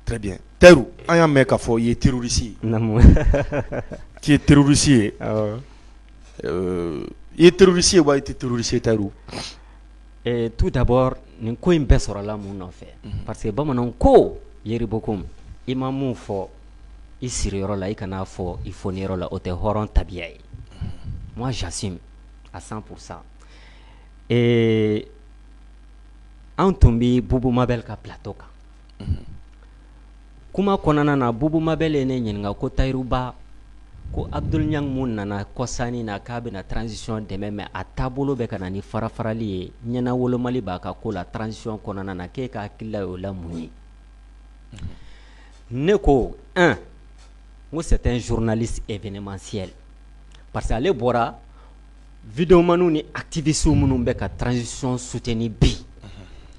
Très bien. Taïrou, an y'a mɛn k'a fɔ i ye terroriste ye. Tu es terroriste ye. I ye terroriste ye wa i tɛ terroriste ye Taïrou? Tout d'abord nin ko in bɛɛ sɔrɔla mun nɔfɛ parce que bamananw ko yeribokum i ma mun fɔ i siriyɔrɔ la i kana fɔ i foniyɔrɔ la o tɛ hɔrɔn tabiya ye. Moi j'assume à 100%. An tun bi Bubu Mabel ka plateau kan. Kuma kɔnɔna na Bubu Mabel ye ne ɲininka ko Taïrou Ba ko Abdul Niang mun nana kɔsani na k'a bɛna transition dɛmɛ mais a taabolo bɛ ka na ni farafarali ye ɲɛna wolomali b'a ka ko la transition kɔnɔna na k'e ka hakilila y'o la mun ye. Ne ko 1 ngo c'est un journaliste événementiel parce que ale bɔra vidéomaniw ni activistes minnu bɛ ka transition soutenir bi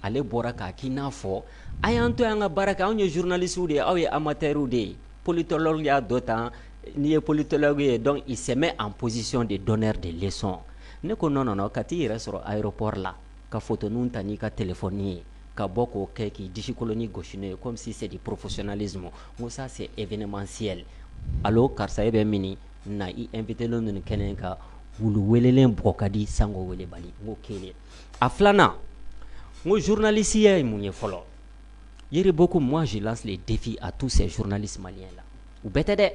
ale bɔra k'a k'i n'a fɔ a y'an to y'an ka baara kɛ anw ye journalistes de ye aw ye amateurs de ye politologue y'a dɔ tan n'i ye politologue ye donc il se met en position de donneur de leçons. Ne ko non non non ka t'i yɛrɛ sɔrɔ aéroport la ka photoninw ta n'i ka téléphone ye ka bɔ k'o kɛ k'i disi koloni gosi n'o ye comme si c'est du professionnalisme. Ngo ça c'est événementiel. Allo karisa e bɛ mini na i invité len nin kɛnɛ ka wulu welelen bugɔ ka di sango wele bali. Ngo kelen a filanan ngo journaliste ye mun ye fɔlɔ. Yeribokum moi je lance les défis à tous ces journalistes maliens là. U bɛɛ tɛ dɛ.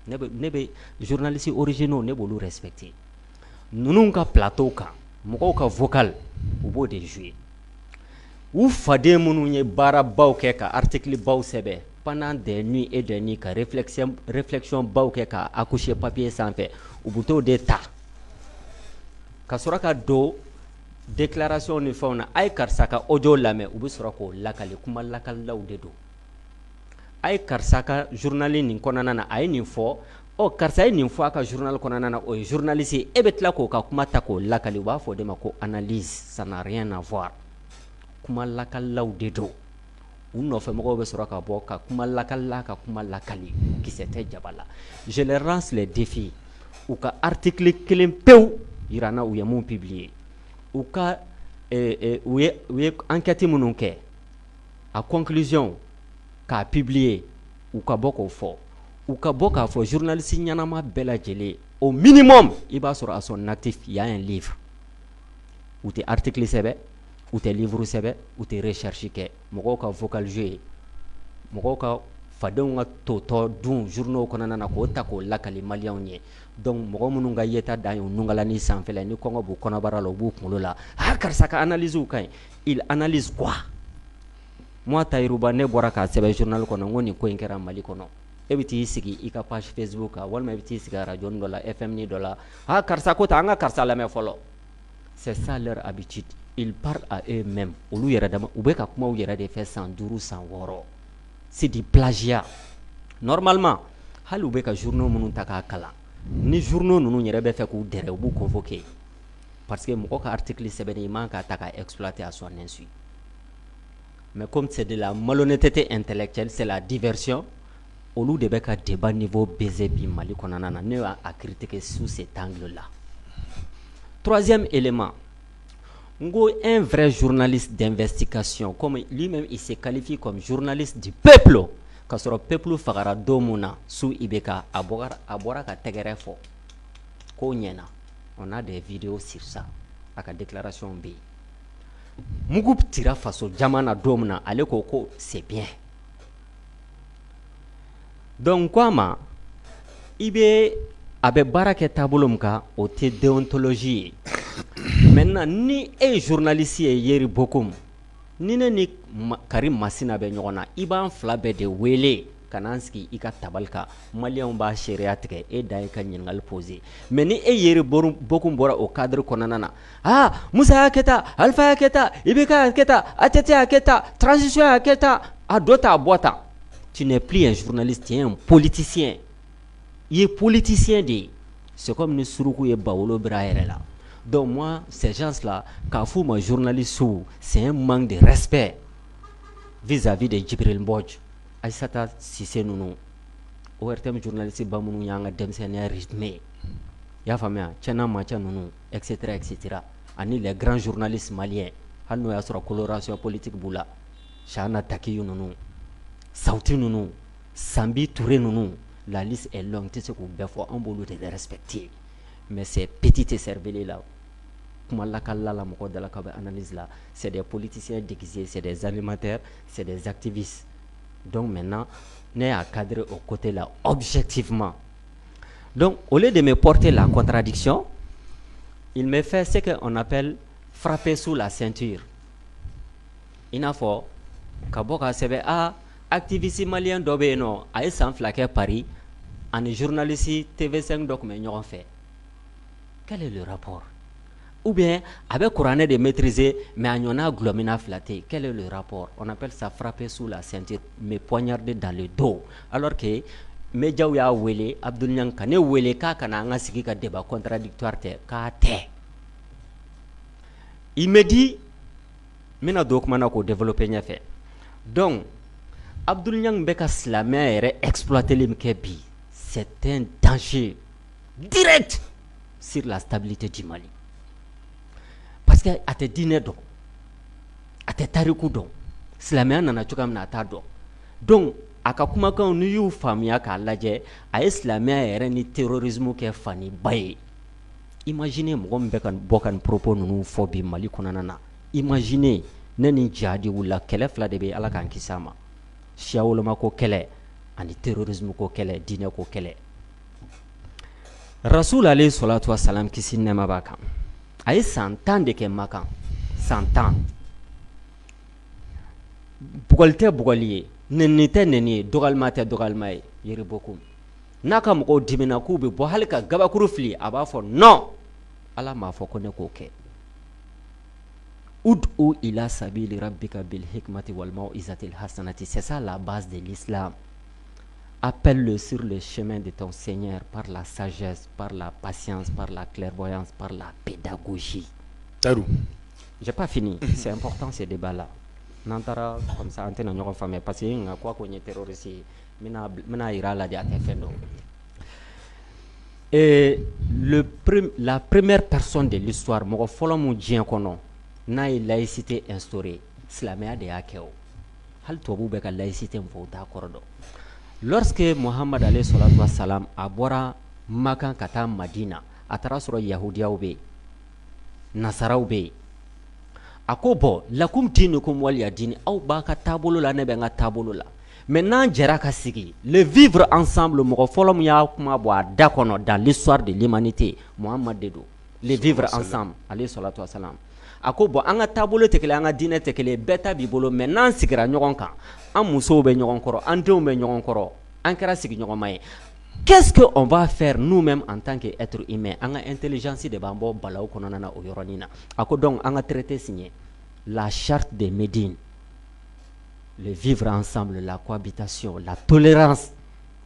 Ne bɛ journalistes originaux ne b'olu respecter. Ninnu ka plateau kan mɔgɔw ka vocal u b'o de jouer. U faden minnu ye baarabaw kɛ ka article baw sɛbɛn pendant des nuits et des nuits ka réflexion baw kɛ ka accoucher papier sanfɛ u bɛ t'o de ta ka sɔrɔ ka don déclaration ni fɛnw na a ye karisa ka audio lamɛn u bɛ sɔrɔ k'o lakale kuma lakalilaw de don. A ye karisa ka journal nin kɔnɔna na a ye nin fɔ karisa ye nin fɔ a ka journal kɔnɔna na o ye journaliste ye e bɛ tila k'o ka kuma ta k'o lakali u b'a fɔ o de ma ko analyse ça n'a rien à voir. Kuma lakalilaw de don u nɔfɛ mɔgɔw bɛ sɔrɔ ka bɔ ka kuma lakalila ka kuma lakali kisɛ tɛ jaba la. Je leur lance les défis u ka article kelen pewu yira n na u ye mun publier u ka u ye enquête minnu kɛ a conclusion k'a publier u ka bɔ k'o fɔ u ka bɔ k'a fɔ journaliste ɲanama bɛɛ lajɛlen au minimum i b'a sɔrɔ à son actif il y a un livre u tɛ article sɛbɛn u tɛ livre sɛbɛn u tɛ recherche kɛ mɔgɔw ka vocal jouer mɔgɔw ka fadenw ka totɔ dun journaux kɔnɔna na k'o ta k'o lakali maliyɛnw ye donc mɔgɔ minnu ka yeta dan ye o nungalani sanfɛla ni kɔngɔ b'u kɔnɔbara la u b'u kunkolo la karisa ka analyse ka ɲi il analyse quoi. Moi Taïrou Ba ne bɔra k'a sɛbɛn journal kɔnɔ ngo nin ko in kɛra Mali kɔnɔ e bɛ t'i sigi i ka page Facebook kan walima i bɛ t'i sigi radio dɔ la FM dɔ la karisa ko ta an ka karisa lamɛn fɔlɔ. C'est ça leur habitude. Ils parlent à eux-mêmes olu yɛrɛ dama u bɛ ka kuma u yɛrɛ de fɛ san 5 san 6. C'est du plagiat. Normalement hali u bɛ ka journaux minnu ta k'a kalan ni journaux ninnu yɛrɛ bɛ fɛ k'u dɛrɛ u b'u convoquer parce que mɔgɔ ka article sɛbɛnni i man k'a ta k'a exploiter à son insu. Mais comme c'est de la malhonnêteté intellectuelle, c'est la diversion, olu de bɛ ka débat niveau baiser bi Mali kɔnɔna na ne y'a critiquer sous cet angle-là. Troisième élément, ngo un vrai journaliste d'investigation, comme lui-même il se qualifie comme journaliste du peuple, ka sɔrɔ peuple fagara don mun na sous IBK a bɔra ka tɛgɛrɛ fɔ ko ɲɛna. On a des vidéos sur ça a ka déclaration bɛ yen. Mugu tira faso jamana don min na ale ko c'est bien. Donc ko a ma i bɛ a bɛ baara kɛ taabolo min kan o tɛ déontologie ye. Maintenant ni e ye journaliste ye Yeribokum ni ne ni Karim Masina bɛ ɲɔgɔn na i b'an fila bɛɛ de wele ka n'an sigi i ka tabali kan maliyɛnw b'a sariya tigɛ e dan ye ka ɲininkali poser mais ni e Yeribokum bɔra o cadre kɔnɔna na Musa y'a kɛ tan Alpha y'a kɛ tan IBK y'a kɛ tan ATT y'a kɛ tan transition y'a kɛ tan a dɔ ta a bɔ tan tu n'es plus un journaliste tu es un politicien i ye politicien de ye c'est comme ni suruku ye bawolo bira a yɛrɛ la. Donc moi ces gens-là k'a f'u ma journaliste c'est un manque de respect vis-à-vis de Djibril Mbodj Aïssata Cissé ninnu ORTM journaliste ba minnu y'an ka denmisɛnniya rythmé i y'a faamuya Tiɛna Macha ninnu etc ani les grands journalistes maliens hali n'o y'a sɔrɔ coloration politique b'u la Cheikhna Takiyu ninnu Sauti Nounou, Sambi Touré Nounou, la liste est longue, tu sais qu'on peut faire un boulot de respecter. Mais ces petites cervelets là, c'est des politiciens déguisés, c'est des animateurs, c'est des activistes. Donc maintenant, on est à cadrer au côté là, objectivement. Donc, au lieu de me porter la contradiction, il me fait ce qu'on appelle frapper sous la ceinture. Il a fait Kaboka Sebe a activiste malien d'Obéno a sans flaquer Paris, un journaliste TV5 document fait. Quel est le rapport? Ou bien, avec Courané de maîtriser, mais on a glomina flatté. Quel est le rapport? On appelle ça frapper sous la ceinture, mais poignarder dans le dos. Alors que, Medjaou ya wele, Abdoul Niang kane wele ka kana nga sigi ka débat contradictoire te, ka te. Il me dit, mina dokumana ko développer nya fait. Donc, Abdoul Niang beka slamé ere exploiter l'imkebi. C'est un danger direct sur la stabilité du Mali. Parce que à tes dîners donc, à tes tarikou donc, silamé nana chukam na ta donc. Donc, à kakuma kan nous famia ka laje, à islamé ere ni terrorisme ke fani baye. Imaginez mo bekan bokan propos nous phobie Mali konana. Imaginez nani jadi wala kele fla de be ala kan kisama. Shiawoloma ko kele, ani terrorisme ko kele, dîner ko kele. Rasoul alayhi salatu wa salam kisi nema bakam. Aye 100 ans de ke makan 100 ans bugalte bugaliye nenite neni dogalmate dogalmay yiri bokum naka mko dimina kubi bo halka gabakuru fli aba fo non ala ma fo ko ne ko ke ud'u ila sabili rabbika bil hikmati wal mau'izatil hasanati. C'est ça la base de l'islam. Appelle-le sur le chemin de ton Seigneur par la sagesse, par la patience, par la clairvoyance, par la pédagogie. Tarou. J'ai pas fini. C'est important ces débats-là. Nantara comme ça antenne en famille parce que nga quoi qu'on est terroriste, mina ira la dia tefendo. Et la première personne de l'histoire, mo folo mu dien kono, na laïcité instaurée, islamia de akeo. Hal tobu be ka laïcité mfo ta kordo. Lorsque Muhammad alayhi salatu wassalam a bora Makan kata Madina, atara soro Yahudiya ube, Nasara ube. Akobo, lakum dinukum waliya dini, au baka tabolo la nebe nga tabolo la. Maintenant, jera ka sigi, le vivre ensemble, moko folom ya kuma bo dakono dans l'histoire de l'humanité, Muhammad dedo. Le vivre ensemble, alayhi salatu wassalam. Akobo, anga tabolo tekele, anga dine tekele, beta bibolo, maintenant sigira nyogon kan. An muso be ɲɔgɔn kɔrɔ, an denw be ɲɔgɔn kɔrɔ, an kɛra sigiɲɔgɔnma ye. Qu'est-ce qu'on va faire nous-mêmes en tant qu'être humain? An ka intelligence de b'an bɔ balaw kɔnɔna na o yɔrɔnin na. A ko donc an ka traité signé la charte de Médine, le vivre ensemble, la cohabitation, la tolérance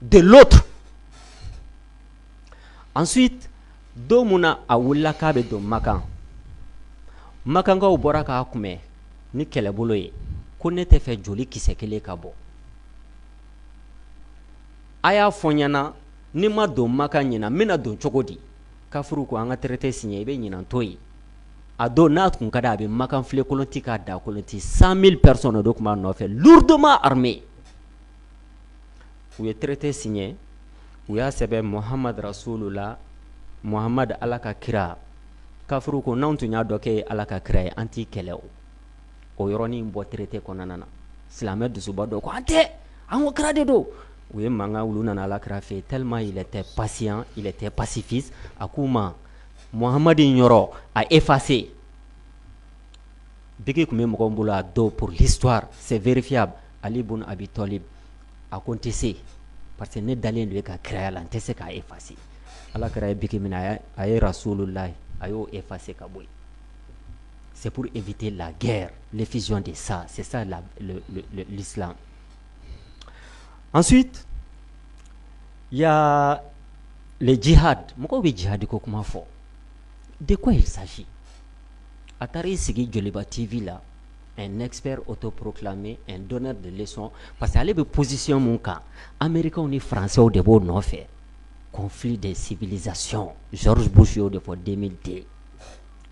de l'autre. Ensuite, do muna a wulila k'a bɛ don Makan. Makankaw bɔra k'a kunbɛn ni kɛlɛbolo ye. Ko ne tɛ fɛ joli kisɛ kelen ka bɔ. A y'a fɔ ɲɛna ni ma don Makan ɲina n bɛna don cogo di? Kafuru ko an ka traité signé i bɛ ɲinan to yen. A don n'a tun ka di a bɛ Makan filɛ kolonti k'a da kolonti 100 000 personnes de tun b'a nɔfɛ lourdement armés. U ye traité signé, u y'a sɛbɛn Muhammad Rasulullah, Muhammad Ala ka kira. Kafuru ko n'anw tun y'a dɔn k'e ye Ala ka kira ye an t'i kɛlɛ o. O yɔrɔnin bɔ traité kɔnɔna na. Silamɛ dusuba dɔ ko an tɛ, an ko kira de don. U ye mankan wulu nana Ala kira fɛ tellement il était patient, il était pacifiste. A k'u ma Muhammad yɔrɔ a effacé. Biki tun bɛ mɔgɔw bolo a don pour l'histoire, c'est vérifiable. Ali ibn Abi Talib a ko n tɛ se parce que ne dalen don ka kiraya la n tɛ se k'a effacé. Ala kira ye biki minɛ a ye Rasulullah a y'o effacé ka bɔ yen. C'est pour éviter la guerre, l'effusion de ça. C'est ça l'islam. Ensuite, il y a le djihad. Pourquoi le djihad comment fort? De quoi il s'agit? Atari Sigi Joliba TV là, un expert autoproclamé, un donneur de leçons, parce qu'il y a une position mon cas. Américains et Français au début non fait. Conflit des civilisations. George Bush au début 2002.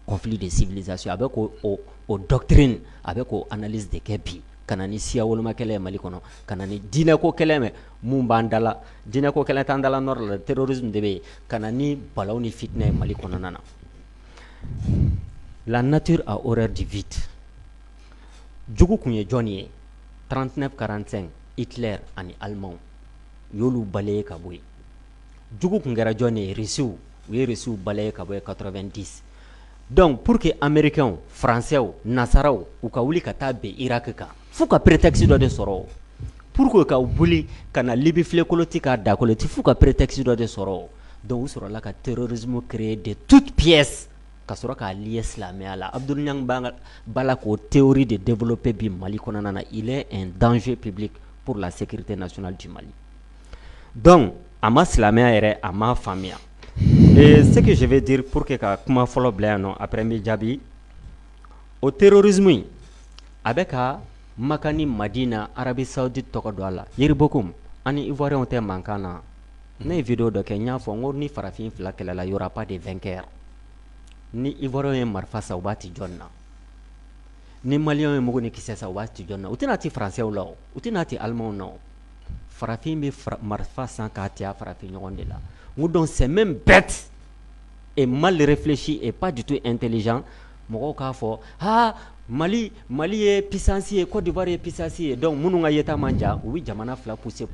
Conflit de civilisation avec aux doctrines, avec aux analyses de Kepi. kana ni siya woloma kɛlɛ Mali kɔnɔ kana ni diinɛ ko kɛlɛ mɛ mun b'an dala diinɛ ko kɛlɛ t'an dala nord la terrorisme de bɛ kana ni balaw ni fitna ye Mali kɔnɔna na. La nature a horreur du vide. Jugu kun ye jɔn ye 39-45 Hitler ani Allemand y'olu balaye ka bɔ yen. Jugu kun kɛra jɔn ye Russiw u ye Russiw balaye ka bɔ yen 90. Donc pour que Américains, Français, Nasaraw u ka wuli ka taa ben Irak kan f'u ka prétexte dɔ de sɔrɔ pour que ka wuli ka na Libi filekoloti k'a dakoloti f'u ka prétexte dɔ de sɔrɔ donc u sɔrɔla ka terrorisme créer de toutes pièces ka sɔrɔ k'a lier silamɛya la. Abdul Niang bala k'o théorie de développer bi Mali kɔnɔna na il est un danger public pour la sécurité nationale du Mali. Donc a ma silamɛya yɛrɛ a ma faamuya. Et ce que je vais dire pour que ka kuma fɔlɔ bila yan nɔ après n bɛ jaabi o terrorisme a bɛ ka Maka ni Madina Arabie Saoudite tɔgɔ don a la Yiribokum ani Ivoiriens tɛ mankan na ne ye vidéo dɔ kɛ n y'a fɔ n ko ni farafin fila kɛlɛla il y aura pas de vainqueur ni Ivoiriens ye marifa sa u b'a ci jɔn na ni Maliens ye mugu ni kisɛ sa u b'a ci jɔn na u tɛna ci Français la u tɛna ci Allemands na farafin bɛ marifa san k'a ci a farafin ɲɔgɔn de la. Donc c'est même bête et mal réfléchi et pas du tout intelligent. Mɔgɔw k'a fɔ Mali ye puissance ye Côte d'Ivoire ye puissance ye donc minnu ka yeta man jan u bɛ jamana fila pousser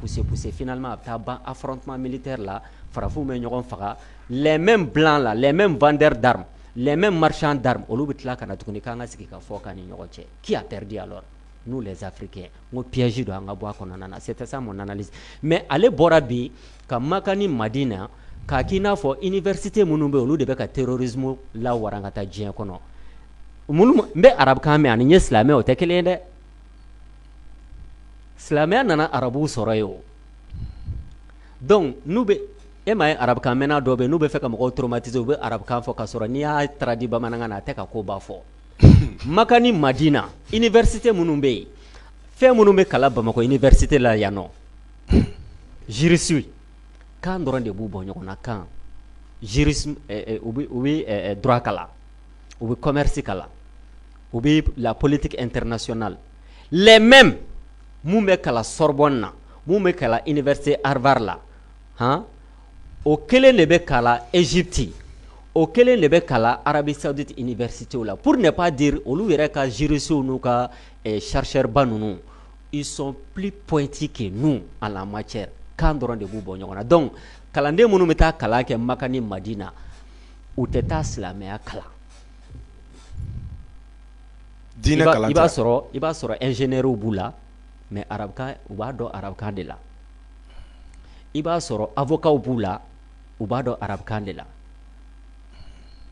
finalement a bɛ taa ban affrontement militaire la farafinw bɛ ɲɔgɔn faga les mêmes blancs là les mêmes vendeurs d'armes les mêmes marchands d'armes olu bɛ tila ka na tuguni k'an ka sigi ka fɔ k'an ni ɲɔgɔn cɛ qui a perdu alors nous les Africains n ko piège don an ka bɔ a kɔnɔna na c'était ça mon analyse mais ale bɔra bi ka Maka ni Madina k'a k'i n'a fɔ université minnu bɛ olu de bɛ ka terrorisme la warankata diɲɛ kɔnɔ minnu n bɛ arabukan mɛn ani n ye silamɛ o tɛ kelen ye dɛ silamɛya nana arabuw sɔrɔ yen o donc n'u bɛ e ma ye arabukan mɛnna dɔw bɛ n'u bɛ fɛ ka mɔgɔw traumatiser u bɛ arabukan fɔ ka sɔrɔ n'i y'a traduit bamanankan na a tɛ ka koba fɔ Maka ni Madina université minnu bɛ yen fɛn minnu bɛ kalan Bamakɔ université la yan nɔ juriste kan dɔrɔn de b'u bɔ ɲɔgɔn na kan jurisme u bɛ droit kalan u bɛ commerce kalan u bɛ la politique internationale les mêmes mun bɛ kalan Sorbonne na mun bɛ kalan université Harvard la o kelen de bɛ kalan Égypte o kelen de bɛ kalan Arabie Saoudite université la pour ne pas dire olu yɛrɛ ka juristes n'u ka chercheurs ba ninnu ils sont plus pointus que nous en la matière kan dɔrɔn de b'u bɔ ɲɔgɔn na donc kalanden minnu bɛ taa kalan kɛ Maka ni Madina u tɛ taa silamɛya kalan diinɛ kalan tɛ i b'a sɔrɔ ingénieurs b'u la mais arabukan u b'a dɔn arabukan de la i b'a sɔrɔ avocats b'u la u b'a dɔn arabukan de la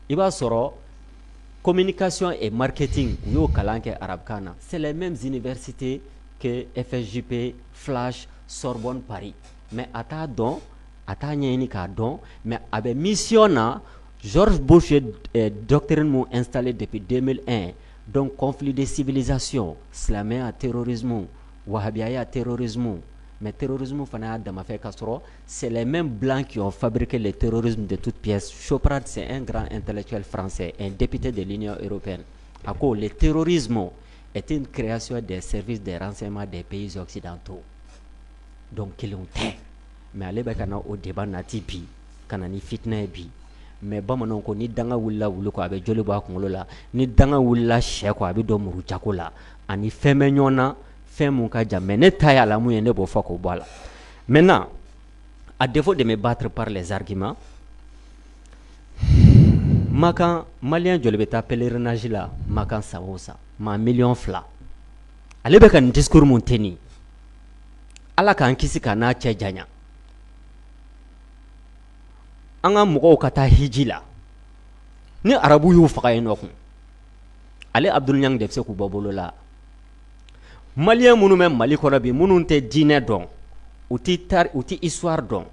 i b'a sɔrɔ communication et marketing u y'o kalan kɛ arabukan na c'est les mêmes universités que FSJP Flash Sorbonne Paris mais a t'a dɔn a t'a ɲɛɲini k'a dɔn mais a bɛ mission na George Bush ye doctrine mun installé depuis 2001 donc conflit de civilisation silamɛya terrorisme wahabiya terrorisme mais terrorisme fana y'a damafɛ ka sɔrɔ c'est les mêmes blancs qui ont fabriqué le terrorisme de toutes pièces. Choprad c'est un grand intellectuel français un député de l'Union européenne a ko le terrorisme est une création des services de renseignement des pays occidentaux donc kelenw tɛ mais ale bɛ ka na o débat nati bi ka na ni fitinɛ ye bi mais bamananw ko ni danga wulila wulu kɔ a bɛ joli bɔ a kunkolo la ni danga wulila sɛ kɔ a bɛ don muru jako la ani fɛn bɛ ɲɔgɔn na fɛn mun ka jan mais ne ta ye a la mun ye ne b'o fɔ k'o bɔ a la maintenant à défaut de me battre par les arguments Makan malien joli bɛ taa pèlerinage la Makan san o san maa 2,000,000 ale bɛ ka nin discours mun tenir Ala k'an kisi ka n'a cɛ janya an ka mɔgɔw ka taa hiji la ni arabu y'u faga yen nɔ kun ale Abdul Niang de bɛ se k'u bɔ bolo la malien minnu bɛ Mali kɔnɔ bi minnu tɛ diinɛ dɔn u ti histoire dɔn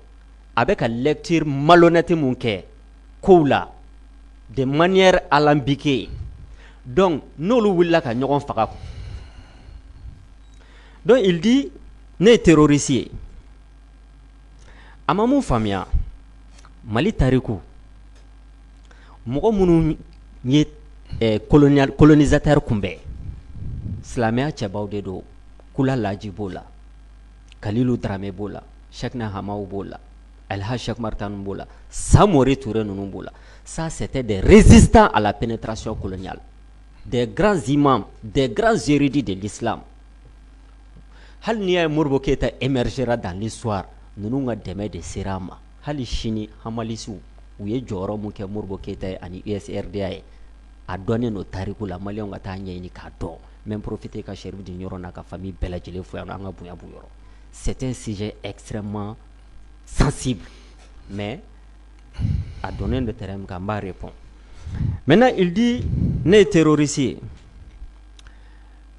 a bɛ ka lecture malhonnête mun kɛ kow la de manière alambiquée donc n'olu wulila ka ɲɔgɔn faga donc il dit ne ye terroriste ye a ma mun faamuya Mali tariku mɔgɔ minnu ye colonisateur kunbɛn silamɛya cɛbaw de don Kula Laji Bola, Kalilou Dramé Bola, Cheikhna Hamaou Bola, El Hadj Cheikh Martin Bola, Samori Touré Nounou Bola. Ça, c'était des résistants à la pénétration coloniale. Des grands imams, des grands érudits de l'islam. Hal niya Modibo Keïta émergera dans l'histoire, nous nga dɛmɛ de sera ma. Hali sini hamalisiw u ye jɔyɔrɔ mun kɛ Modibo Keïta ye ani USRDA ye a dɔnnen no tariku la maliyɛnw ka taa ɲɛɲini k'a dɔn. Même profiter ka Cherif di Nioro n'a ka famille bɛɛ lajɛlen fo yan an ka bonya b'u yɔrɔ. C'est un sujet extrêmement sensible, mais à donner le terrain Kamba répond. Maintenant, il dit ne terroriste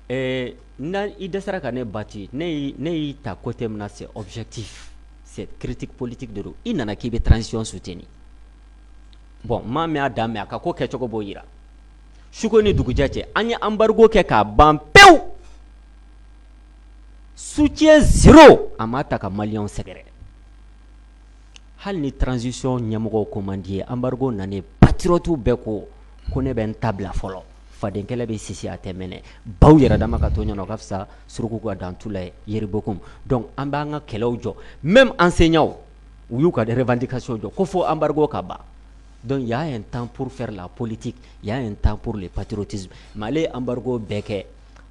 et il dessera qu'à ne bâti ne ta côté menacé objectif c'est critique politique de l'eau il n'en a qui veut transition soutenue bon ma me adame aka ko ke choko boyira shuko ni dugu jache anya embargo ke ka bampeu soutien zéro amata ka malien segere hal ni transition nyamogo commandie embargo nane patriotu beko ko ne ben tabla folo faden kele be sisi atemene baw yera dama ka to nyono kafsa suruku ko dans tous les yeribokum donc amba nga kelew jo même enseignant ou yu ka des revendications jo ko fo embargo ka ba donc il y a un temps pour faire la politique il y a un temps pour le patriotisme malé embargo beke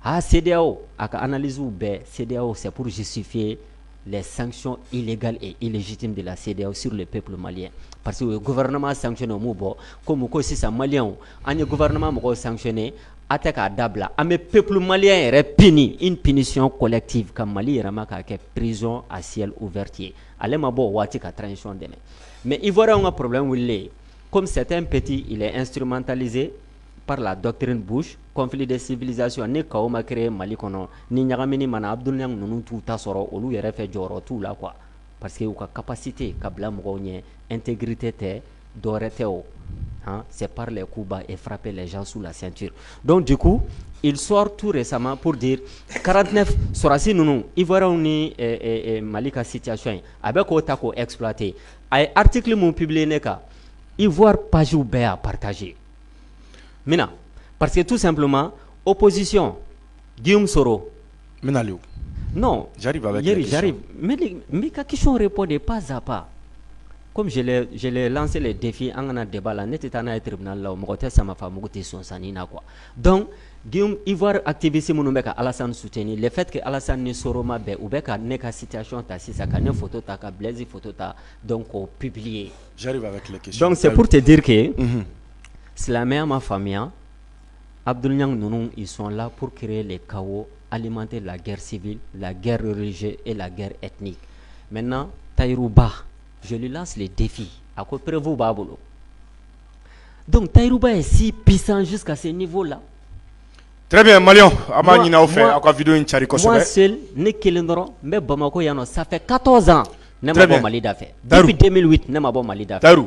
a CEDEAO aka analyse ou be CEDEAO c'est pour justifier les sanctions illégales et illégitimes de la CEDEAO sur le peuple malien. Parce que le gouvernement sanctionne au Moubo, comme si c'est malien, le gouvernement a sanctionné, attaque à Dabla, mais le peuple malien est puni, une punition collective, comme Mali est prison à ciel ouvert. Allez, ma bo, ouati ka transition demain. Mais il y a un problème où il est, comme c'est un petit, il est instrumentalisé par la doctrine Bush, conflit des civilisations, ne kaoma créé Mali kono, ni nyagamini mana Abdul Nyang nunu tout tasoro, olu yere fait joro tout là quoi. Parce que la capacité, kabla mougonye, intégrité te, doreteo, hein, c'est par les coups bas et frapper les gens sous la ceinture. Donc du coup, il sort tout récemment pour dire 49 sorasi nunu, ivoire ni Malika situation, avec otako exploité. Ay article mon publié neka, ivoire page ou bé à partager. Maintenant, parce que tout simplement, opposition, Guillaume Soro. Non, j'arrive avec la question. J'arrive. Mais la question répondait pas à pas. Comme je l'ai lancé les défis, en un débat là, n'était pas un tribunal là, ça m'a fait son sanina quoi. Donc, Guillaume, Ivoire activiste mounoumbeka Alassane soutenu, le fait que Alassane ne soroma be ou beka neka situation ta si ça kane photo ta ka blaze photo ta donc publié. J'arrive avec les questions. Donc c'est pour te dire que c'est la meilleure ma famille. Abdul Nyang Nounou, ils sont là pour créer les chaos, alimenter la guerre civile, la guerre religieuse et la guerre ethnique. Maintenant, Taïrouba, je lui lance les défis. À quoi prévu Babolo? Donc Taïrouba est si puissant jusqu'à ce niveau-là. Très bien, Malion. Moi seul, ça fait 14 ans. Depuis 2008, je Mali d'affaires.